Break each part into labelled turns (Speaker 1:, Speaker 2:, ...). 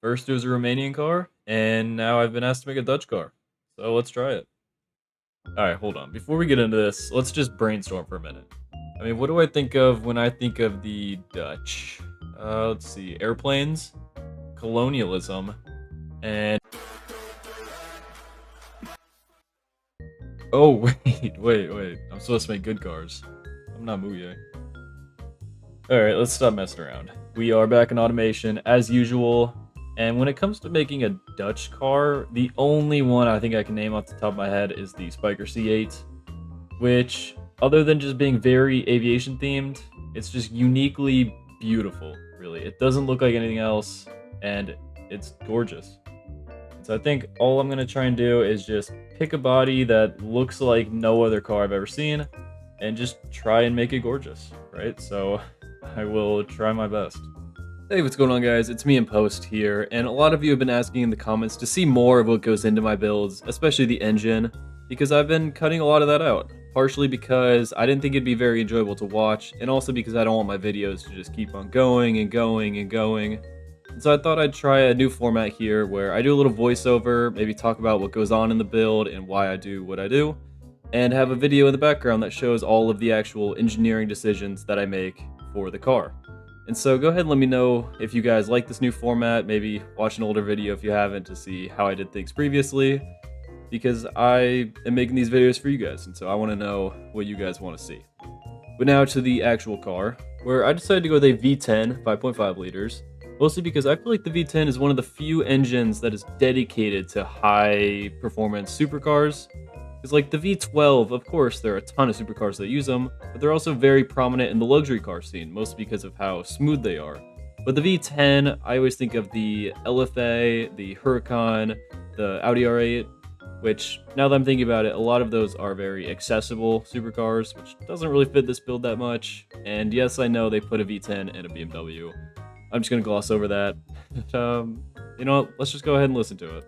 Speaker 1: First it was a Romanian car, and now I've been asked to make a Dutch car. So let's try it. Alright, hold on. Before we get into this, let's just brainstorm for a minute. I mean, what do I think of when I think of the Dutch? Let's see. Airplanes, colonialism, and... Oh, wait. I'm supposed to make good cars. I'm not Muye. Alright, let's stop messing around. We are back in automation, as usual. And when it comes to making a Dutch car, the only one I think I can name off the top of my head is the Spiker C8, which, other than just being very aviation themed, it's just uniquely beautiful, really. It doesn't look like anything else, and it's gorgeous. So I think all I'm going to try and do is just pick a body that looks like no other car I've ever seen, and just try and make it gorgeous, right? So I will try my best. Hey, what's going on, guys? It's me in Post here, and a lot of you have been asking in the comments to see more of what goes into my builds, especially the engine, because I've been cutting a lot of that out. Partially because I didn't think it'd be very enjoyable to watch, and also because I don't want my videos to just keep on going and going and going. And so I thought I'd try a new format here where I do a little voiceover, maybe talk about what goes on in the build and why I do what I do, and have a video in the background that shows all of the actual engineering decisions that I make for the car. And so go ahead and let me know if you guys like this new format, maybe watch an older video if you haven't to see how I did things previously, because I am making these videos for you guys, and so I want to know what you guys want to see. But now to the actual car, where I decided to go with a V10 5.5 liters, mostly because I feel like the V10 is one of the few engines that is dedicated to high performance supercars. Because like the V12, of course, there are a ton of supercars that use them, but they're also very prominent in the luxury car scene, mostly because of how smooth they are. But the V10, I always think of the LFA, the Huracan, the Audi R8, which, now that I'm thinking about it, a lot of those are very accessible supercars, which doesn't really fit this build that much. And yes, I know they put a V10 in a BMW. I'm just going to gloss over that. You know what? Let's just go ahead and listen to it.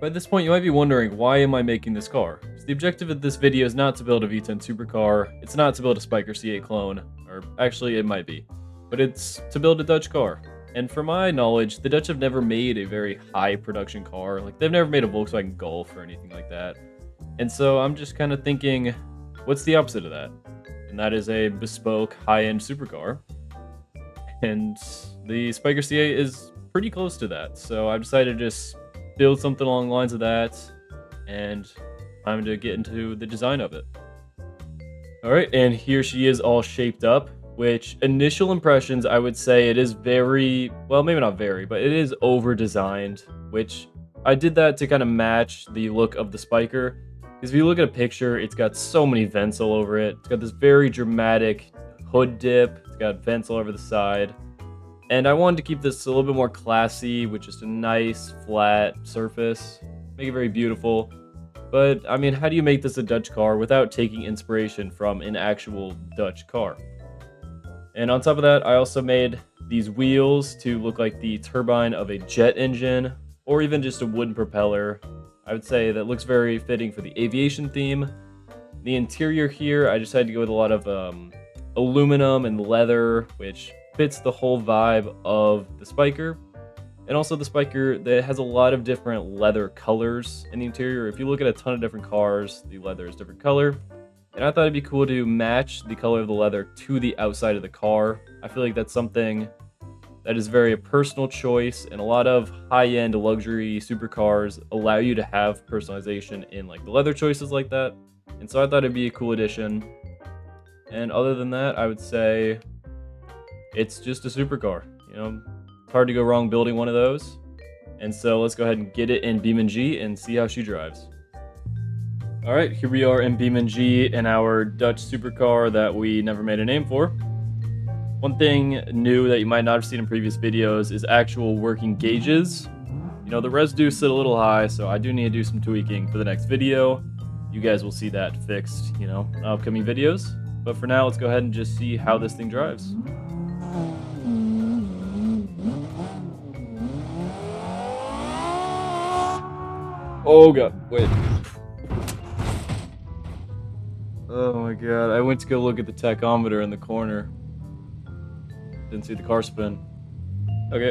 Speaker 1: By this point, you might be wondering, why am I making this car? So the objective of this video is not to build a V10 supercar, it's not to build a Spiker C8 clone, or actually it might be, but it's to build a Dutch car. And from my knowledge, the Dutch have never made a very high production car, like they've never made a Volkswagen Golf or anything like that. And so I'm just kind of thinking, what's the opposite of that? And that is a bespoke high-end supercar. And the Spiker C8 is pretty close to that, so I've decided to just build something along the lines of that, and time to get into the design of it. Alright, and here she is all shaped up, which initial impressions, I would say it is very, well, maybe not very, but it is over-designed, which I did that to kind of match the look of the Spiker, because if you look at a picture, it's got so many vents all over it. It's got this very dramatic hood dip, it's got vents all over the side. And I wanted to keep this a little bit more classy with just a nice flat surface, make it very beautiful. But I mean, how do you make this a Dutch car without taking inspiration from an actual Dutch car? And on top of that, I also made these wheels to look like the turbine of a jet engine, or even just a wooden propeller. I would say that looks very fitting for the aviation theme. The interior here, I decided to go with a lot of aluminum and leather, which fits the whole vibe of the Spiker. And also the Spiker that has a lot of different leather colors in the interior. If you look at a ton of different cars, the leather is different color. And I thought it'd be cool to match the color of the leather to the outside of the car. I feel like that's something that is very a personal choice, and a lot of high-end luxury supercars allow you to have personalization in like the leather choices like that. And so I thought it'd be a cool addition. And other than that, I would say it's just a supercar. You know, it's hard to go wrong building one of those. And so let's go ahead and get it in BeamNG and see how she drives. Alright, here we are in BeamNG in our Dutch supercar that we never made a name for. One thing new that you might not have seen in previous videos is actual working gauges. You know, the residue sit a little high, so I do need to do some tweaking for the next video. You guys will see that fixed, you know, in upcoming videos. But for now, let's go ahead and just see how this thing drives. Oh god, wait. Oh my god, I went to go look at the tachometer in the corner. Didn't see the car spin. Okay,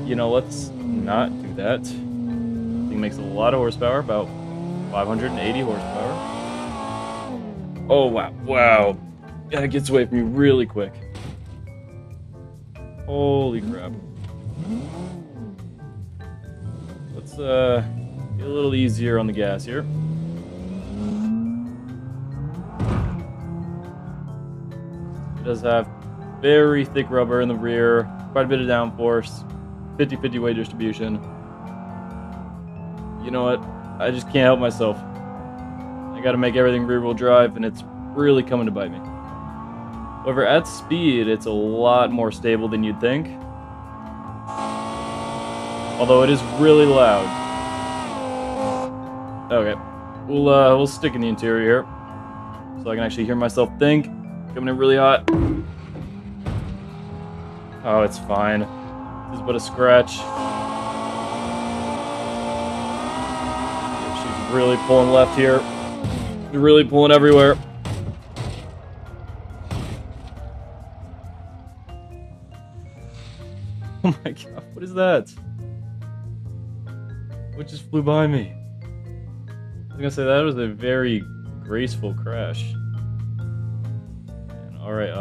Speaker 1: you know, let's not do that. Thing makes a lot of horsepower, about 580 horsepower. Oh wow, wow. Yeah, it gets away from me really quick. Holy crap. Let's be a little easier on the gas here. It does have very thick rubber in the rear, quite a bit of downforce, 50-50 weight distribution. You know what? I just can't help myself. I gotta make everything rear-wheel drive, and it's really coming to bite me. However, at speed, it's a lot more stable than you'd think. Although it is really loud. Okay, we'll stick in the interior here, so I can actually hear myself think. Coming in really hot. Oh, it's fine. This is but a scratch. She's really pulling left here. She's really pulling everywhere. Oh my god, what is that? What just flew by me? I was gonna say that was a very graceful crash. Alright,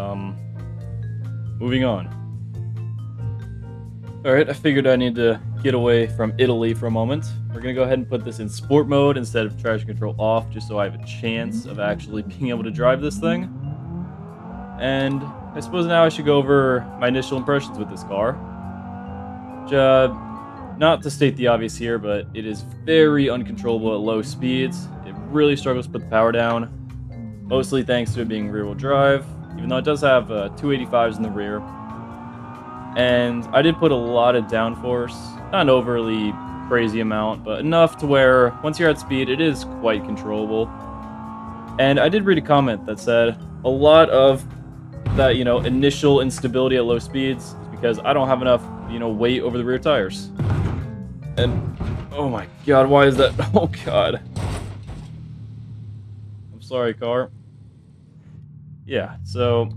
Speaker 1: moving on. Alright, I figured I need to get away from Italy for a moment. We're gonna go ahead and put this in sport mode instead of traction control off, just so I have a chance of actually being able to drive this thing. And I suppose now I should go over my initial impressions with this car. Which, not to state the obvious here, but it is very uncontrollable at low speeds. It really struggles to put the power down, mostly thanks to it being rear-wheel drive, even though it does have 285s in the rear. And I did put a lot of downforce, not an overly crazy amount, but enough to where once you're at speed, it is quite controllable. And I did read a comment that said a lot of that, you know, initial instability at low speeds is because I don't have enough, you know, weight over the rear tires. And oh my god, why is that? Oh god. I'm sorry, car. Yeah, so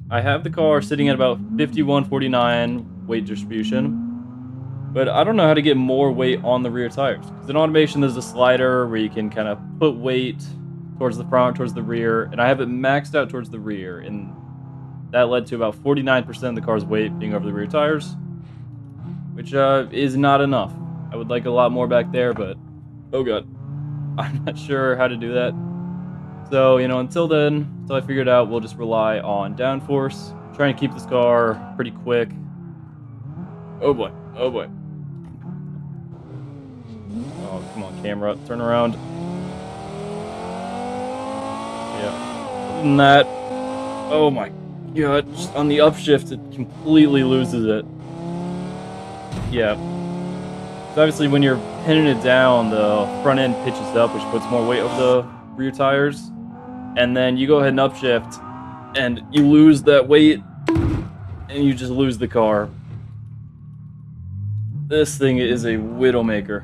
Speaker 1: I have the car sitting at about 5149 weight distribution, but I don't know how to get more weight on the rear tires. Because in automation, there's a slider where you can kind of put weight towards the front, towards the rear, and I have it maxed out towards the rear, and that led to about 49% of the car's weight being over the rear tires, which is not enough. I would like a lot more back there, but oh god, I'm not sure how to do that. So, you know, until then, until I figure it out, we'll just rely on downforce, trying to keep this car pretty quick. Oh boy, oh boy. Oh, come on, camera, turn around. Yeah. Other than that, oh my god, just on the upshift, it completely loses it. Yeah. So obviously, when you're pinning it down, the front end pitches up, which puts more weight over the rear tires. And then you go ahead and upshift, and you lose that weight, and you just lose the car. This thing is a widowmaker.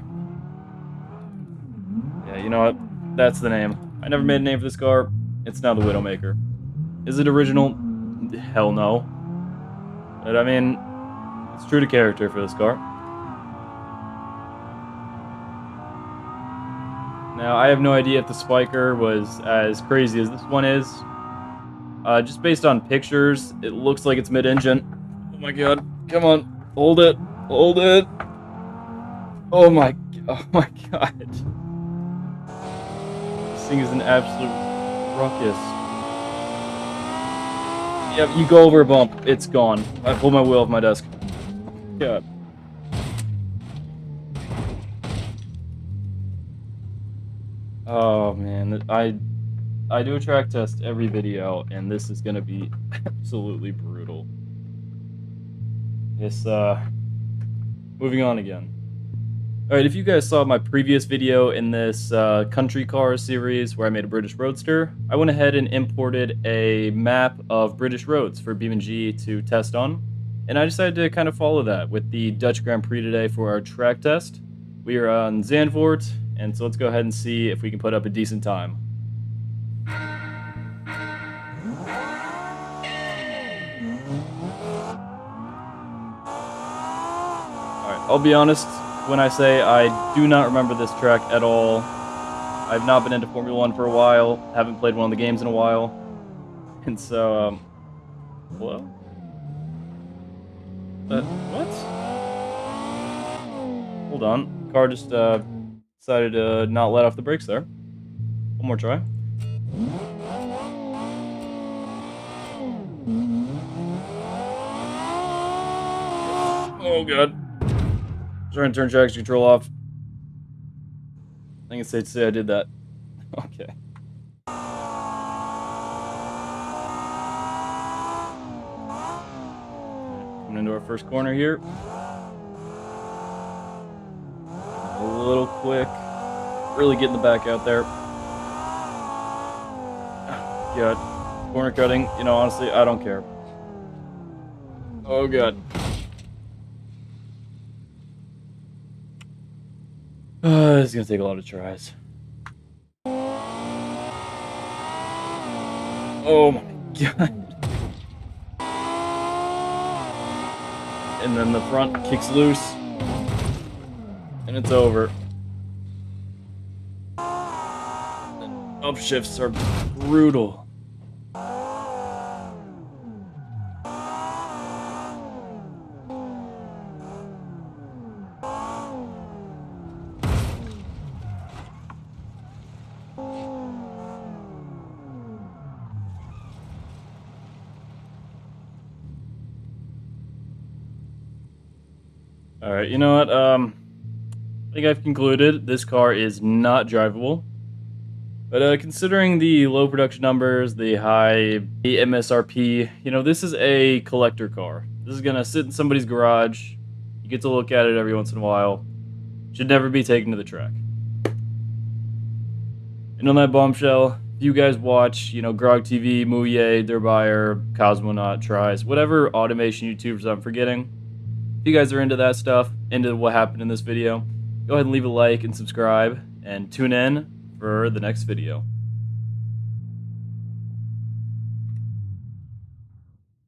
Speaker 1: Yeah, you know what? That's the name. I never made a name for this car. It's now the Widowmaker. Is it original? Hell no. But I mean, it's true to character for this car. Now, I have no idea if the spiker was as crazy as this one is. Just based on pictures, it looks like it's mid-engine. Oh my god. Come on. Hold it. Hold it. Oh my god. This thing is an absolute ruckus. Yep, you go over a bump, it's gone. I pulled my wheel off my desk. God. Oh man, I do a track test every video, and this is gonna be absolutely brutal. Yes, moving on again. Alright, if you guys saw my previous video in this country car series where I made a British Roadster, I went ahead and imported a map of British roads for BeamNG to test on, and I decided to kind of follow that with the Dutch Grand Prix today for our track test. We are on Zandvoort, and so let's go ahead and see if we can put up a decent time. Alright, I'll be honest when I say I do not remember this track at all. I've not been into Formula 1 for a while, haven't played one of the games in a while, and so, hello? What? Hold on, car just, decided to not let off the brakes there. One more try. Oh god. Trying to turn traction control off. I think it's safe to say I did that. Okay. Coming into our first corner here. A little quick. Really getting the back out there. God. Corner cutting. You know, honestly, I don't care. Oh god. This is gonna take a lot of tries. Oh my god. And then the front kicks loose. And it's over. And upshifts are brutal. Alright, you know what, I think I've concluded this car is not drivable. But considering the low production numbers, the high MSRP, you know, this is a collector car. This is gonna sit in somebody's garage. You get to look at it every once in a while. Should never be taken to the track. And on that bombshell, if you guys watch, you know, GrogTV, Mouye, Durbuyer, Cosmonaut, Tries, whatever automation YouTubers I'm forgetting, if you guys are into that stuff, into what happened in this video, go ahead and leave a like and subscribe, and tune in for the next video.